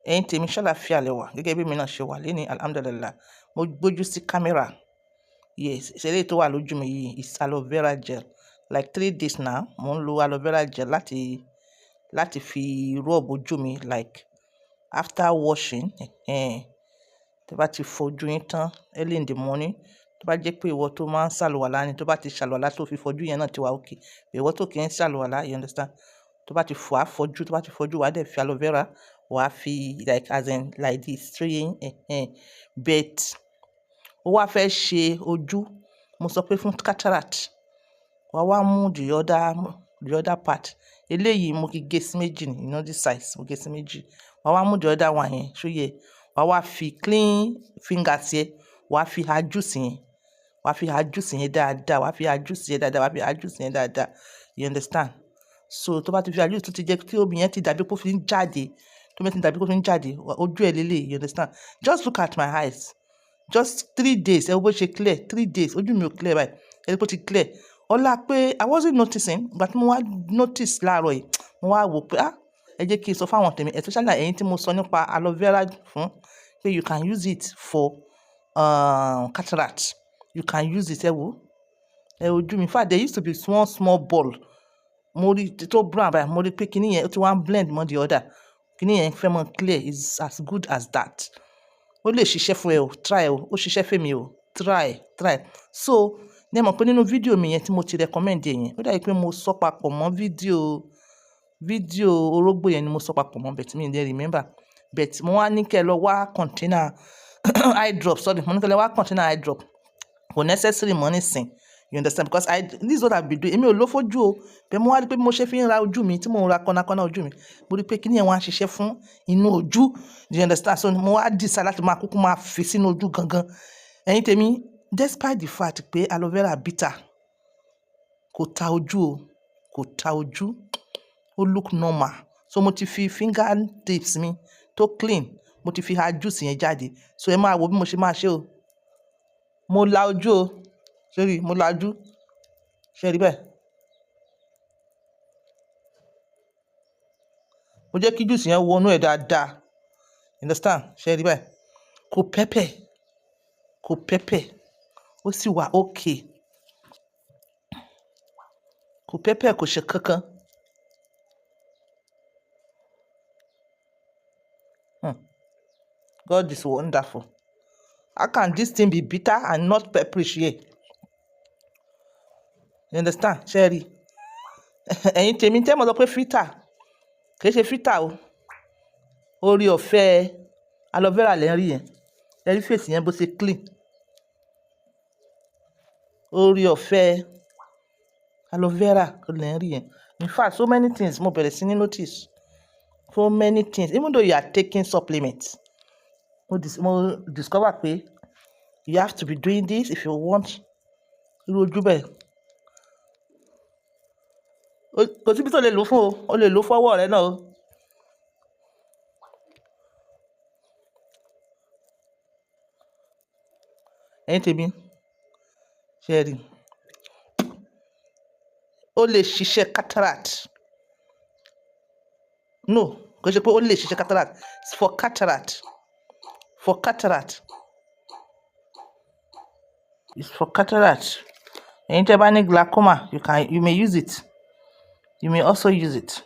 ẹ̀yin tèmi ṣàlàáfíà lẹ wà gẹ́gẹ́ bí mi náà ṣe wà lénìí alhamdulillah. Mo gbójú sí kámẹ́rà. Yes, eléyìí tó wà lójú mi yìí is aloe vera gel. Like 3 days now, mo ń lo aloe vera gel láti fi rub ojú mi like after washing. Tó bá ti fojú yín tán early in the morning, tó bá jẹ́ pé ìwọ tó máa ń ṣàlùwàlá ni, tó bá ti ṣàlùwàlá tó fi fojú yẹn náà ti wà okay. Ìwọ tó kì í ṣàlùwàlá, you understand? Tó bá ti fọ àfojú, tó bá ti fojú wá dẹ̀ fi aloe vera, wàá fi like as in like this spraying. But ó wá fẹ́ ṣe ojú, mo sọ pé fún cataract, wàá wá mú the other part. Eléyìí mo ti gé sí méjì ni, you know this size, mo gé sí méjì. Wàá wá mú the other one yẹn, ṣó yẹ? Wàá wá fi clean fingers yẹn, wàá fi ha juice yẹn, wàá fi ha juice yẹn dáadáa, wàá fi ha juice yẹn dáadáa, wàá fi ha juice yẹn dáadáa, you understand? So tó bá ti fi ha juice tó ti jẹ́ tí omi yẹn ti dàbí kó fi ń jáde, tó mi ti dàbí kó fi ń jáde, ojú ẹ̀ lélẹ̀, you understand? Just look at my eyes. Just 3 days, ẹ wo bó ṣe clear. 3 days, ojú mi ò clear báyìí. Ẹ rí bó ti clear. Ọlá pé I wasn't noticing, but mo wá notice láàárọ̀ yìí, mo wá wò pé ẹ jẹ́ kí n sọ fáwọn tèmi, especially ẹ̀yin tí mo sọ nípa aloe vera fún, pé you can use it for cataract. You can use it, ẹ wo. Ẹ ojú mi, in fact there used to be small ball. Mo rí tó brown báyìí, mo rí pé kíní yẹn ó ti wá ń blend mọ́ the other. Kíní yẹn fẹ́ mọ́ clear, is as good as that. Ó lè ṣiṣẹ́ fún ẹ o, try o, ó ṣiṣẹ́ fún mi o, try. So ní ẹ mọ̀ pé nínú fídíò mi yẹn tí mo ti recommend yẹn, ó dàbí pé mo sọ papọ̀ mọ́ fídíò orógbó yẹn ni mo sọ papọ̀ mọ́, but mi dey remember. But mo wá ní kẹ́ lọ wá container eye drop, mo ní kẹ́ lọ wá container eye drop. Kò necessary mọ́ nísìn, you understand? Because this is what I've been doing. Èmi ò lò fojú o, bẹ́ẹ̀ mo wá rí pé mo ṣe fi ń ra ojú mi, tí mo ń ra kọ́nàkọ́nà ojú mi, mo rí pé kíní yẹn wá ń ṣiṣẹ́ fún inú ojú, you understand? So mo wá decide láti máa kúkú máa fi sínú ojú gangan. Ẹ̀yin tèmi, despite the fact pé aloe vera bitter, kò ta ojú, ó look normal. So mo ti fi finger tips mi tó clean, mo ti fi ha juice yẹn jáde. So ẹ máa wo bí mo ṣe máa ṣe o. Mo la ojú o, sorry, mo la ojú, ṣe rí bẹ́ẹ̀. Mo jẹ́ kí juice yẹn wọnú ẹ̀ dáadáa, you understand? Ṣe rí bẹ́ẹ̀. Kò pepper, ó sì wà okay. Kò pepper, kò ṣe kankan. God is wonderful. How can this thing be bitter and not pepperish here? You understand? Ṣé rí? Ẹ̀yin tèmi tẹ́ mo sọ pé filter, kì í ṣe filter o. Orí ọ̀fẹ́ aloe vera lẹ́ ń rí yẹn. Ẹ rí face yẹn bó ṣe clean. Orí ọ̀fẹ́ aloe vera lẹ́ ń rí yẹn. In fact, so many things mo bẹ̀rẹ̀ sí ní notice. So many things. Even though you are taking supplements, mo discover pé you have to be doing this if you want irú ojú bẹ́ẹ̀. Kò síbi tó lè lò fún o, o lè lò fọ́wọ́ rẹ náà o. Ẹ̀yin tèmi, ṣe rí? Ó lè ṣiṣẹ́ cataract. No, kò ṣe pé ó lè ṣiṣẹ́ cataract. It's for cataract. It's for cataract. Ẹ̀yin tẹ́ bá ní glaucoma, you may use it. You may also use it.